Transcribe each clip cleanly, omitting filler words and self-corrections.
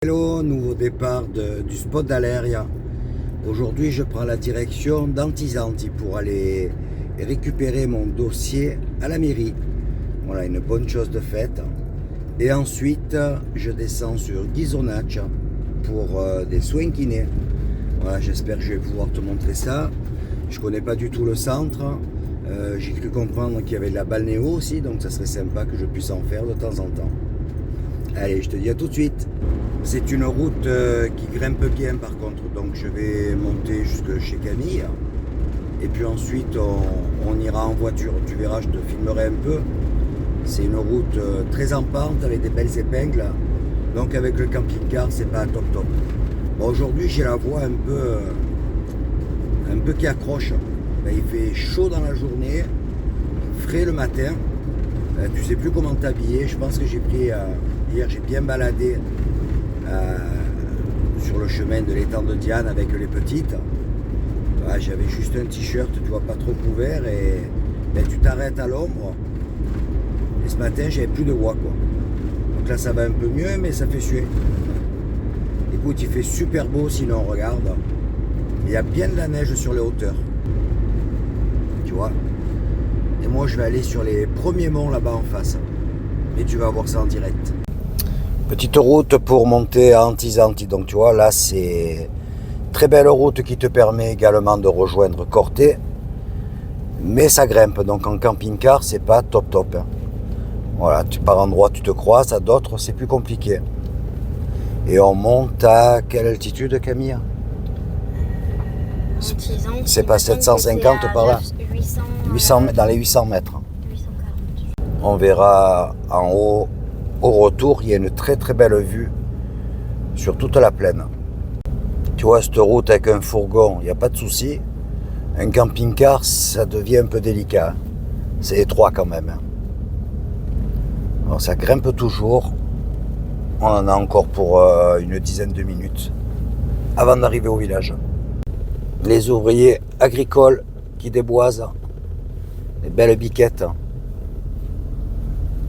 Hello, nouveau départ du spot d'Aléria. Aujourd'hui, je prends la direction d'Antisanti pour aller récupérer mon dossier à la mairie. Voilà, une bonne chose de faite. Et ensuite, je descends sur Ghisonaccia pour des soins kinés. Voilà, j'espère que je vais pouvoir te montrer ça. Je connais pas du tout le centre. J'ai cru comprendre qu'il y avait de la balnéo aussi, donc ça serait sympa que je puisse en faire de temps en temps. Allez, je te dis à tout de suite. C'est une route qui grimpe bien par contre, donc je vais monter jusque chez Camille. Et puis ensuite, on ira en voiture. Tu verras, je te filmerai un peu. C'est une route très en pente avec des belles épingles. Donc avec le camping-car, c'est pas top top. Bon, aujourd'hui, j'ai la voix un peu qui accroche. Ben, il fait chaud dans la journée, frais le matin. Tu sais plus comment t'habiller. Je pense que j'ai pris hier, j'ai bien baladé sur le chemin de l'étang de Diane avec les petites. J'avais juste un t-shirt, tu vois, pas trop couvert, et ben, tu t'arrêtes à l'ombre. Et ce matin, j'avais plus de voix, quoi. Donc là, ça va un peu mieux, mais ça fait suer. Écoute, il fait super beau, sinon regarde. Il y a bien de la neige sur les hauteurs. Tu vois. Et moi, je vais aller sur les premiers monts là-bas en face. Et tu vas voir ça en direct. Petite route pour monter à Antisanti. Donc tu vois, là, c'est très belle route qui te permet également de rejoindre Corté. Mais ça grimpe. Donc en camping-car, c'est pas top top. Hein. Voilà, par endroits, tu te croises. À d'autres, c'est plus compliqué. Et on monte à quelle altitude, Camille? C'est pas 750 par là? 800, dans les 800 mètres. 840. On verra en haut. Au retour, il y a une très très belle vue sur toute la plaine. Tu vois, cette route avec un fourgon, il n'y a pas de souci. Un camping-car, ça devient un peu délicat. C'est étroit quand même. Alors, ça grimpe toujours. On en a encore pour une dizaine de minutes avant d'arriver au village. Les ouvriers agricoles qui déboisent. Les belles biquettes.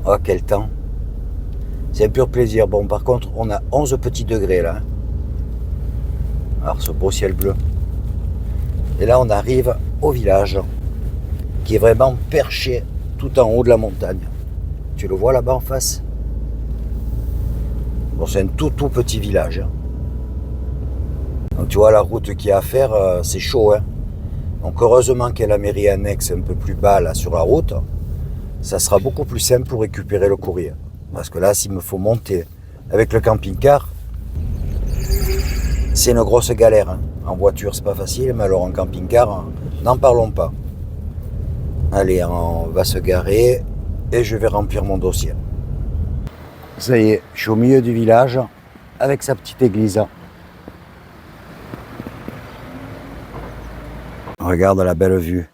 Oh, quel temps! C'est un pur plaisir. Bon, par contre, on a 11 petits degrés là. Alors, ce beau ciel bleu. Et là, on arrive au village, qui est vraiment perché tout en haut de la montagne. Tu le vois là-bas en face? Bon, c'est un tout petit village. Donc, tu vois, la route qu'il y a à faire, c'est chaud. Hein. Donc, heureusement qu'il y a la mairie annexe un peu plus bas là sur la route. Ça sera beaucoup plus simple pour récupérer le courrier. Parce que là, s'il me faut monter avec le camping-car, c'est une grosse galère. Hein. En voiture, c'est pas facile, mais alors en camping-car, n'en parlons pas. Allez, on va se garer et je vais remplir mon dossier. Ça y est, je suis au milieu du village avec sa petite église. Regarde la belle vue.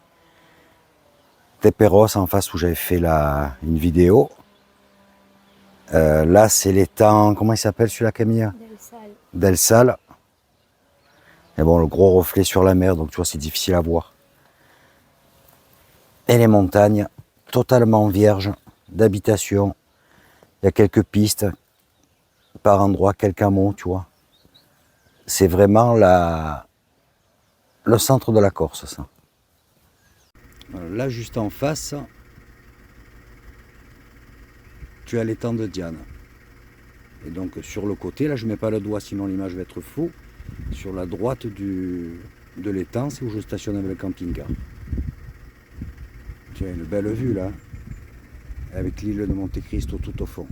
Teperos en face où j'avais fait une vidéo. Là, c'est l'étang, comment il s'appelle celui-là, Camille? Del Sal. Et bon, le gros reflet sur la mer, donc tu vois, c'est difficile à voir. Et les montagnes, totalement vierges d'habitation. Il y a quelques pistes, par endroits, quelques hameaux, tu vois. C'est vraiment le centre de la Corse, ça. Là, juste en face, tu as l'étang de Diane. Et donc sur le côté, là je ne mets pas le doigt sinon l'image va être floue. Sur la droite de l'étang, c'est où je stationne avec le camping-car. Tu as une belle vue là, avec l'île de Monte Cristo tout au fond.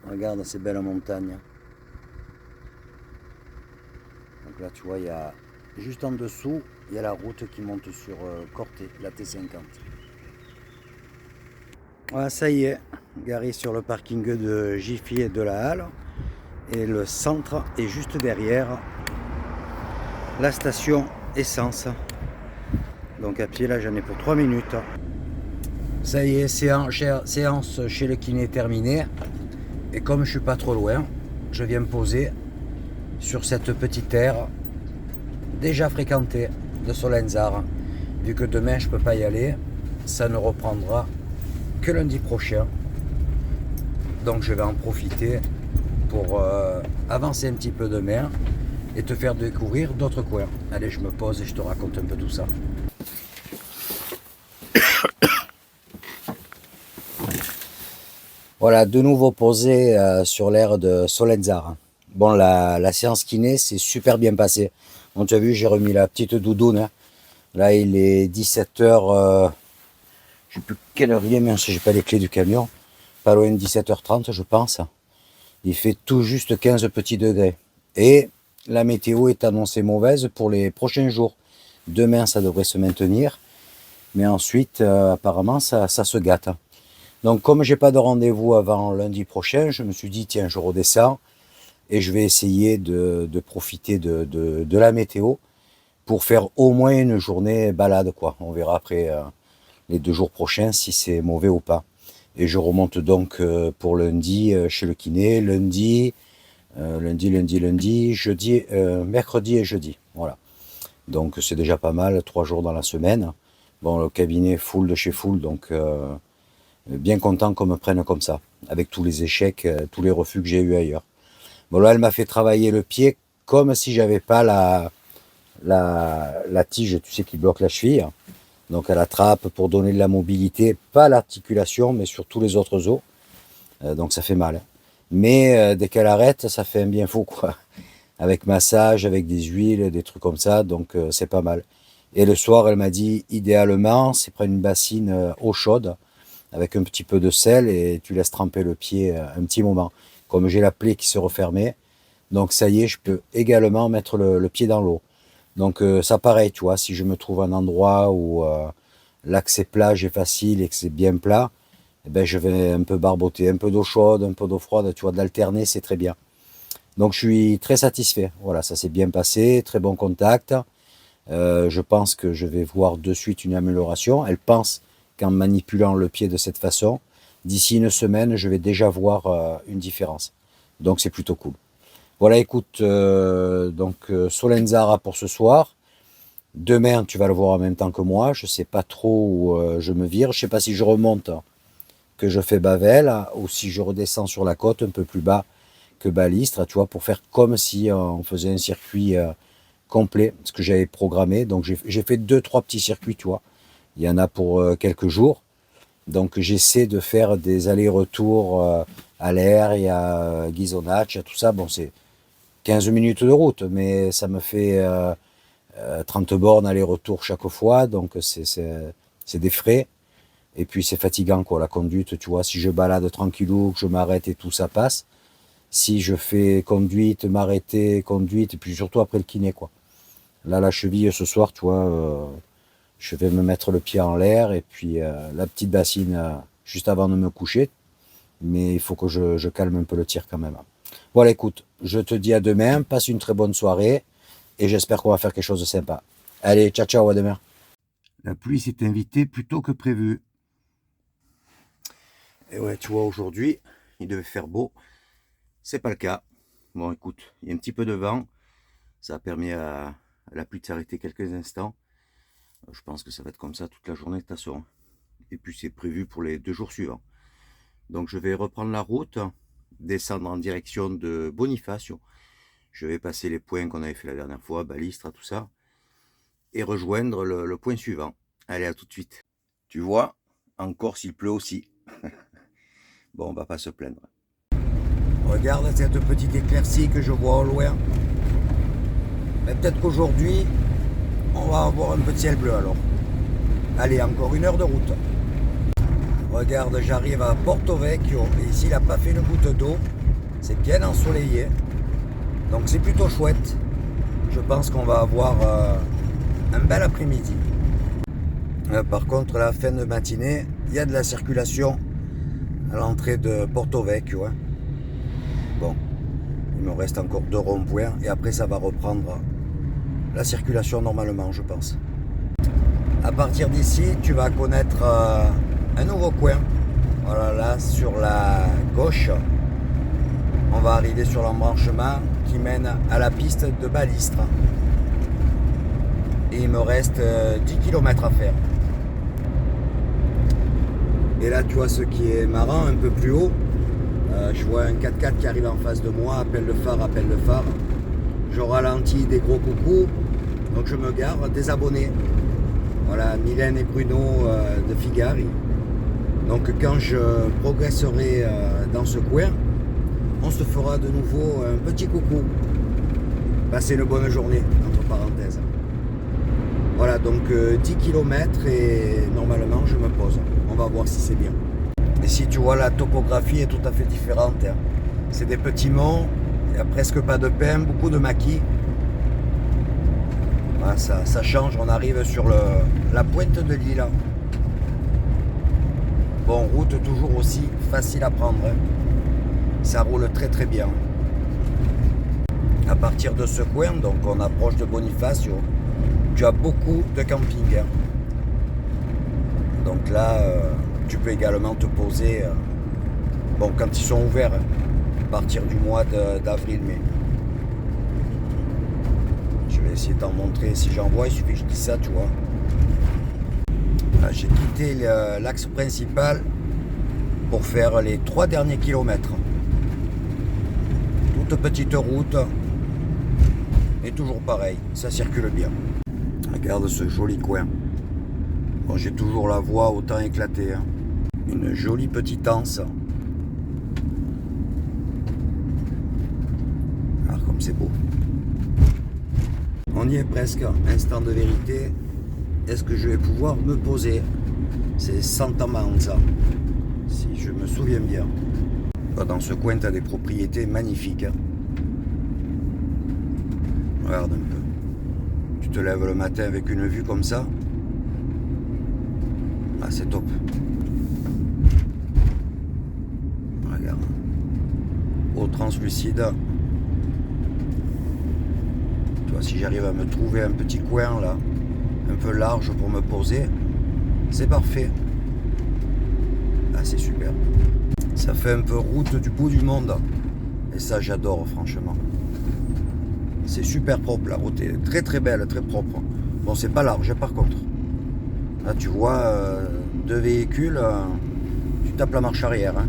Regarde ces belles montagnes. Donc là tu vois, il y a juste en dessous, il y a la route qui monte sur Corté, la T50. Voilà, ça y est, garé sur le parking de Jiffy et de la Halle. Et le centre est juste derrière la station essence. Donc à pied, là, j'en ai pour 3 minutes. Ça y est, séance chez le kiné terminée. Et comme je suis pas trop loin, je viens me poser sur cette petite aire déjà fréquentée de Solenzara. Vu que demain, je peux pas y aller, ça ne reprendra que lundi prochain. Donc je vais en profiter pour avancer un petit peu demain et te faire découvrir d'autres coins. Allez, je me pose et je te raconte un peu tout ça. Voilà, de nouveau posé sur l'aire de Solenzara. Bon, la séance kiné s'est super bien passée. Donc tu as vu, j'ai remis la petite doudoune, hein. Là, il est 17h, je ne sais plus quelle heure il est, mais je n'ai pas les clés du camion. Pas loin de 17h30, je pense. Il fait tout juste 15 petits degrés. Et la météo est annoncée mauvaise pour les prochains jours. Demain, ça devrait se maintenir. Mais ensuite, apparemment, ça se gâte. Donc, comme j'ai pas de rendez-vous avant lundi prochain, je me suis dit, tiens, je redescends et je vais essayer de profiter de la météo pour faire au moins une journée balade, quoi. On verra après les 2 jours prochains si c'est mauvais ou pas. Et je remonte donc pour lundi chez le kiné, lundi, jeudi, mercredi et jeudi. Voilà. Donc c'est déjà pas mal, 3 jours dans la semaine. Bon, le cabinet full de chez full, donc bien content qu'on me prenne comme ça, avec tous les échecs, tous les refus que j'ai eu ailleurs. Bon, là, elle m'a fait travailler le pied comme si j'avais pas la tige, tu sais, qui bloque la cheville. Donc elle attrape pour donner de la mobilité, pas l'articulation, mais sur tous les autres os. Donc ça fait mal. Mais dès qu'elle arrête, ça fait un bien fou, quoi. Avec massage, avec des huiles, des trucs comme ça, donc c'est pas mal. Et le soir, elle m'a dit, idéalement, c'est prendre une bassine eau chaude, avec un petit peu de sel, et tu laisses tremper le pied un petit moment. Comme j'ai la plaie qui se refermait, donc ça y est, je peux également mettre le pied dans l'eau. Donc ça pareil, tu vois, si je me trouve un endroit où l'accès plage est facile et que c'est bien plat, eh ben, je vais un peu barboter, un peu d'eau chaude, un peu d'eau froide, tu vois, d'alterner, c'est très bien. Donc je suis très satisfait. Voilà, ça s'est bien passé, très bon contact. Je pense que je vais voir de suite une amélioration. Elle pense qu'en manipulant le pied de cette façon, d'ici une semaine, je vais déjà voir une différence. Donc c'est plutôt cool. Voilà, écoute, Solenzara pour ce soir. Demain, tu vas le voir en même temps que moi. Je ne sais pas trop où je me vire. Je ne sais pas si je remonte, que je fais Bavel, ou si je redescends sur la côte un peu plus bas que Balistre, tu vois, pour faire comme si on faisait un circuit complet, ce que j'avais programmé. Donc j'ai fait 2-3 petits circuits, tu vois. Il y en a pour quelques jours. Donc j'essaie de faire des allers-retours à l'air, il y a Ghisonaccia, tout ça. Bon, c'est 15 minutes de route, mais ça me fait 30 bornes aller-retour chaque fois, donc c'est des frais. Et puis c'est fatigant, quoi, la conduite, tu vois. Si je balade tranquillou, que je m'arrête et tout, ça passe. Si je fais conduite, m'arrêter, conduite, et puis surtout après le kiné, quoi. Là, la cheville, ce soir, tu vois, je vais me mettre le pied en l'air, et puis la petite bassine juste avant de me coucher. Mais il faut que je calme un peu le tir quand même. Voilà, écoute, je te dis à demain, passe une très bonne soirée, et j'espère qu'on va faire quelque chose de sympa. Allez, ciao, ciao, à demain. La pluie s'est invitée plus tôt que prévu. Et ouais, tu vois, aujourd'hui, il devait faire beau. C'est pas le cas. Bon, écoute, il y a un petit peu de vent. Ça a permis à la pluie de s'arrêter quelques instants. Je pense que ça va être comme ça toute la journée de toute façon. Et puis c'est prévu pour les 2 jours suivants. Donc je vais reprendre la route, descendre en direction de Bonifacio. Je vais passer les points qu'on avait fait la dernière fois, Balistre, tout ça, et rejoindre le point suivant. Allez, à tout de suite. Tu vois, en Corse, il pleut aussi. Bon, on va pas se plaindre. Regarde cette petite éclaircie que je vois au loin. Mais peut-être qu'aujourd'hui, on va avoir un peu de ciel bleu alors. Allez, encore 1 heure de route. Regarde, j'arrive à Porto Vecchio et ici il n'a pas fait une goutte d'eau. C'est bien ensoleillé. Donc c'est plutôt chouette. Je pense qu'on va avoir un bel après-midi. Par contre, à la fin de matinée, il y a de la circulation à l'entrée de Porto Vecchio. Bon, il me reste encore 2 ronds-points et après ça va reprendre la circulation normalement, je pense. À partir d'ici, tu vas connaître un nouveau coin. Voilà, là sur la gauche, on va arriver sur l'embranchement qui mène à la piste de Balistre. Et il me reste 10 km à faire. Et là, tu vois ce qui est marrant, un peu plus haut, Je vois un 4x4 qui arrive en face de moi, appelle le phare, appelle le phare. Je ralentis, des gros coucous, donc je me gare, désabonné. Voilà, Mylène et Bruno de Figari. Donc quand je progresserai dans ce coin, on se fera de nouveau un petit coucou. Passez une bonne journée, entre parenthèses. Voilà, donc 10 km et normalement je me pose. On va voir si c'est bien. Et si tu vois, la topographie est tout à fait différente. Hein. C'est des petits monts, il n'y a presque pas de pins, beaucoup de maquis. Voilà, ça change, on arrive sur la pointe de l'île. Bon, route toujours aussi facile à prendre. Hein. Ça roule très très bien. À partir de ce coin, donc on approche de Bonifacio, tu as beaucoup de camping. Hein. Donc là, tu peux également te poser, bon, quand ils sont ouverts, hein, à partir du mois d'avril-mai. Je vais essayer de t'en montrer si j'en vois, il suffit que je dise ça, tu vois. J'ai quitté l'axe principal pour faire les 3 derniers kilomètres. Toute petite route, et toujours pareil, ça circule bien. Regarde ce joli coin. Bon, j'ai toujours la voie autant éclatée. Hein. Une jolie petite anse. Alors comme c'est beau. On y est presque, instant de vérité. Est-ce que je vais pouvoir me poser? C'est Santa Manza, si je me souviens bien. Dans ce coin, tu as des propriétés magnifiques. Hein. Regarde un peu. Tu te lèves le matin avec une vue comme ça. Ah, c'est top. Regarde. Eau translucide. Tu vois, si j'arrive à me trouver un petit coin là, un peu large pour me poser, c'est parfait. Ah, c'est super. Ça fait un peu route du bout du monde. Et ça, j'adore, franchement. C'est super propre, la route est très très belle, très propre. Bon, c'est pas large, par contre. Là, tu vois, 2 véhicules, tu tapes la marche arrière. Hein.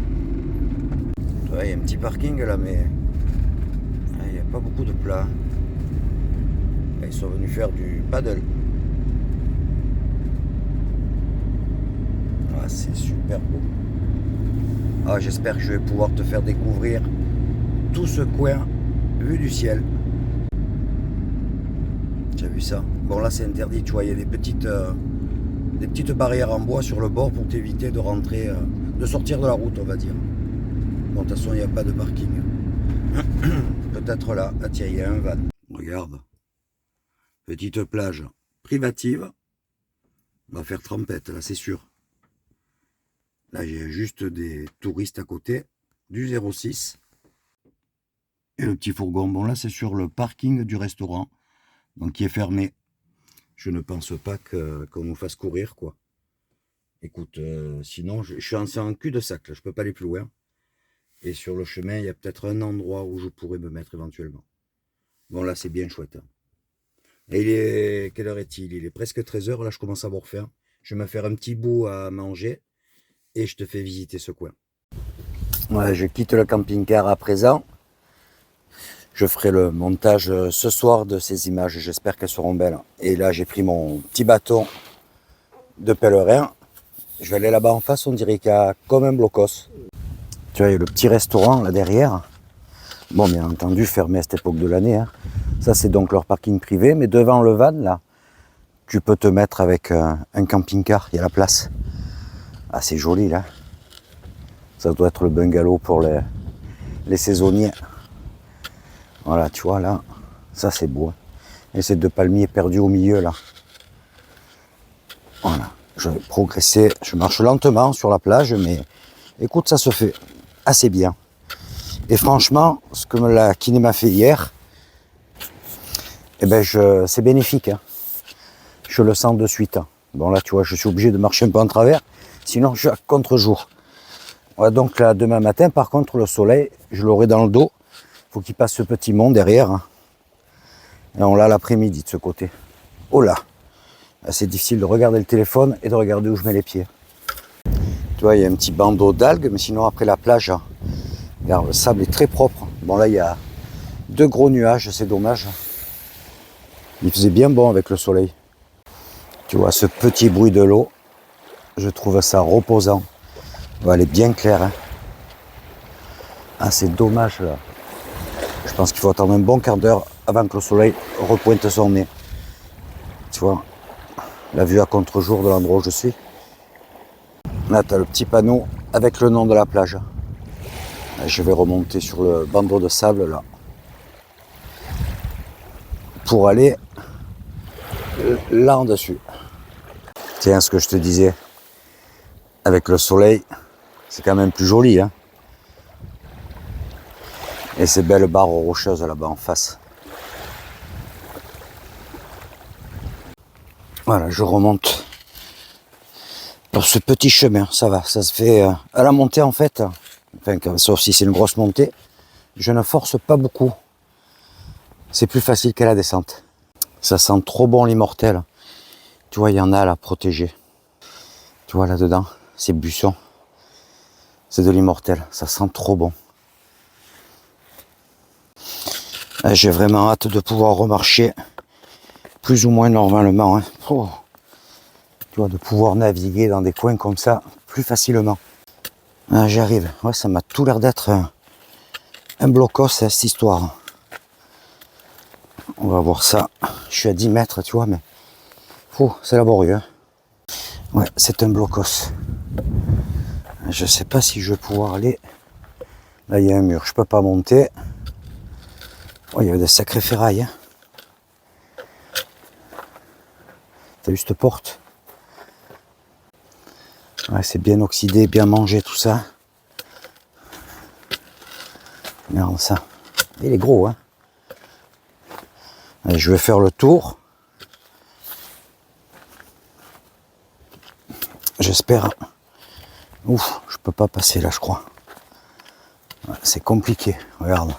Tu vois, il y a un petit parking là, mais il n'y a pas beaucoup de plats. Ils sont venus faire du paddle. Ah, c'est super beau. Ah, j'espère que je vais pouvoir te faire découvrir tout ce coin vu du ciel. Tu as vu ça? Bon, là c'est interdit, tu vois, il y a des petites barrières en bois sur le bord pour t'éviter de rentrer, de sortir de la route, on va dire. Bon, de toute façon, il n'y a pas de parking. Peut-être là. Ah tiens, il y a un van. Regarde. Petite plage privative. On va faire trempette, là, c'est sûr. Là, j'ai juste des touristes à côté, du 06. Et le petit fourgon, bon là, c'est sur le parking du restaurant, donc qui est fermé. Je ne pense pas qu'on nous fasse courir, quoi. Écoute, sinon, je suis en cul-de-sac, là, je peux pas aller plus loin. Et sur le chemin, il y a peut-être un endroit où je pourrais me mettre éventuellement. Bon, là, c'est bien chouette. Hein. Et il est... Quelle heure est-il? Il est presque 13h, là, je commence à avoir faim. Je vais me faire un petit bout à manger. Et je te fais visiter ce coin. Ouais, je quitte le camping-car à présent. Je ferai le montage ce soir de ces images. J'espère qu'elles seront belles. Et là, j'ai pris mon petit bâton de pèlerin. Je vais aller là-bas en face. On dirait qu'il y a comme un blocos. Tu vois, il y a le petit restaurant là derrière. Bon, bien entendu, fermé à cette époque de l'année. Hein. Ça, c'est donc leur parking privé. Mais devant le van, là, tu peux te mettre avec un camping-car. Il y a la place. Ah, c'est joli là. Ça doit être le bungalow pour les saisonniers. Voilà, tu vois là. Ça c'est beau. Hein. Et ces 2 palmiers perdus au milieu là. Voilà. Je vais progresser. Je marche lentement sur la plage, mais écoute, ça se fait assez bien. Et franchement, ce que la kiné m'a fait hier, eh ben c'est bénéfique. Hein. Je le sens de suite. Hein. Bon là, tu vois, je suis obligé de marcher un peu en travers. Sinon, je suis à contre-jour. Voilà, donc là, demain matin, par contre, le soleil, je l'aurai dans le dos. Il faut qu'il passe ce petit mont derrière. Hein. Et on l'a l'après-midi de ce côté. Oh là! C'est difficile de regarder le téléphone et de regarder où je mets les pieds. Tu vois, il y a un petit bandeau d'algues, mais sinon, après la plage, Regarde, le sable est très propre. Bon là il y a 2 gros nuages, c'est dommage. Il faisait bien bon avec le soleil. Tu vois ce petit bruit de l'eau, je trouve ça reposant. Ouais, elle est bien claire. Hein. Ah, c'est dommage là. Je pense qu'il faut attendre un bon quart d'heure avant que le soleil repointe son nez. Tu vois, la vue à contre-jour de l'endroit où je suis. Là, tu as le petit panneau avec le nom de la plage. Je vais remonter sur le bandeau de sable là. Pour aller là en dessus. Tiens, ce que je te disais, avec le soleil, c'est quand même plus joli. Hein. Et ces belles barres rocheuses là-bas en face. Voilà, je remonte pour ce petit chemin, ça va, ça se fait à la montée en fait, enfin, sauf si c'est une grosse montée, je ne force pas beaucoup, c'est plus facile qu'à la descente. Ça sent trop bon l'immortel, tu vois, il y en a là protégé, tu vois là-dedans, ces buissons, c'est de l'immortel, ça sent trop bon. J'ai vraiment hâte de pouvoir remarcher plus ou moins normalement, hein. Oh. Tu vois, de pouvoir naviguer dans des coins comme ça plus facilement. Ah, j'arrive. Ouais, ça m'a tout l'air d'être un blocos cette histoire. On va voir ça. Je suis à 10 mètres, tu vois, mais c'est laborieux. Hein. Ouais, c'est un blocos. Je sais pas si je vais pouvoir aller. Là, il y a un mur. Je peux pas monter. Oh, il y avait des sacrés ferrailles. Hein. T'as vu cette porte? Ouais, c'est bien oxydé, bien mangé tout ça. Regarde ça. Il est gros, hein. Allez, je vais faire le tour. J'espère. Ouf, je peux pas passer là, je crois. Ouais, c'est compliqué, regarde.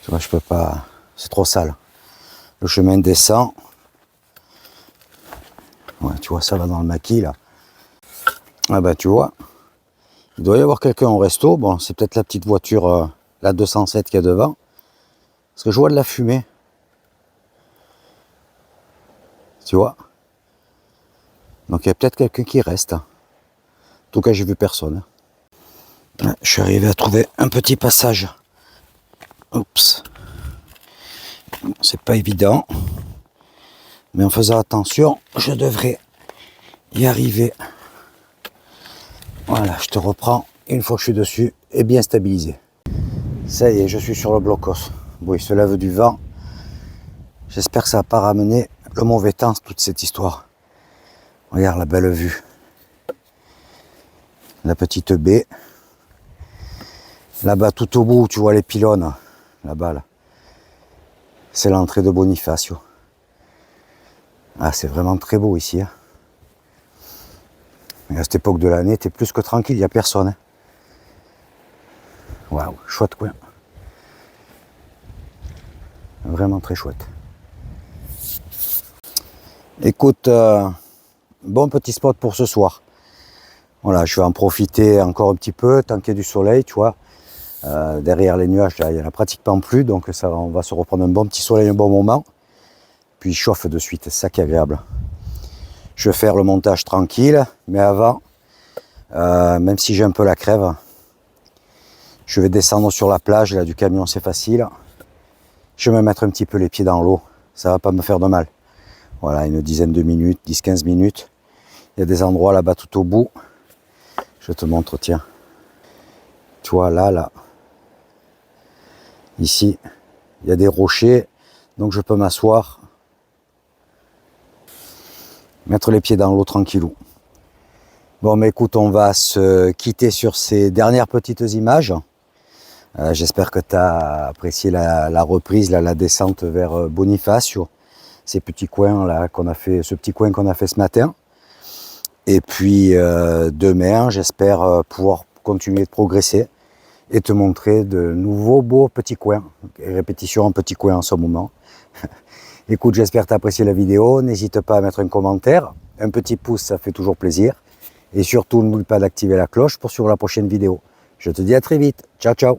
Tu vois, je peux pas. C'est trop sale. Le chemin descend. Ouais, tu vois, ça va dans le maquis là. Ah bah tu vois, il doit y avoir quelqu'un au resto. Bon, c'est peut-être la petite voiture, la 207 qui est devant. Parce que je vois de la fumée. Tu vois. Donc il y a peut-être quelqu'un qui reste. En tout cas, j'ai vu personne. Ouais, je suis arrivé à trouver un petit passage. Oups. C'est pas évident. Mais en faisant attention, je devrais y arriver. Voilà, je te reprends une fois que je suis dessus et bien stabilisé. Ça y est, je suis sur le blocos. Bon, il se lève du vent. J'espère que ça va pas ramener le mauvais temps, toute cette histoire. Regarde la belle vue. La petite baie. Là-bas, tout au bout, tu vois les pylônes. Là-bas, là. C'est l'entrée de Bonifacio. Ah, c'est vraiment très beau ici. Hein. Et à cette époque de l'année, t'es plus que tranquille, il n'y a personne. Hein. Waouh, chouette coin. Vraiment très chouette. Écoute, bon petit spot pour ce soir. Voilà, je vais en profiter encore un petit peu, tant qu'il y a du soleil, tu vois. Derrière les nuages, là, il n'y en a pratiquement plus, donc ça, on va se reprendre un bon petit soleil, un bon moment. Puis il chauffe de suite, c'est ça qui est agréable. Je vais faire le montage tranquille, mais avant, même si j'ai un peu la crève, je vais descendre sur la plage, là du camion c'est facile. Je vais me mettre un petit peu les pieds dans l'eau, ça va pas me faire de mal. Voilà, une dizaine de minutes, 10-15 minutes. Il y a des endroits là-bas tout au bout. Je te montre, tiens. Tu vois, là. Ici, il y a des rochers, donc je peux m'asseoir. Mettre les pieds dans l'eau tranquillou. Bon, mais écoute, on va se quitter sur ces dernières petites images. J'espère que tu as apprécié la reprise, la descente vers Bonifacio. Ces petits coins là qu'on a fait, ce petit coin qu'on a fait ce matin. Et puis demain, j'espère pouvoir continuer de progresser et te montrer de nouveaux beaux petits coins. Répétition en petits coins en ce moment. Écoute, j'espère que tu as apprécié la vidéo. N'hésite pas à mettre un commentaire. Un petit pouce, ça fait toujours plaisir. Et surtout, n'oublie pas d'activer la cloche pour suivre la prochaine vidéo. Je te dis à très vite. Ciao, ciao.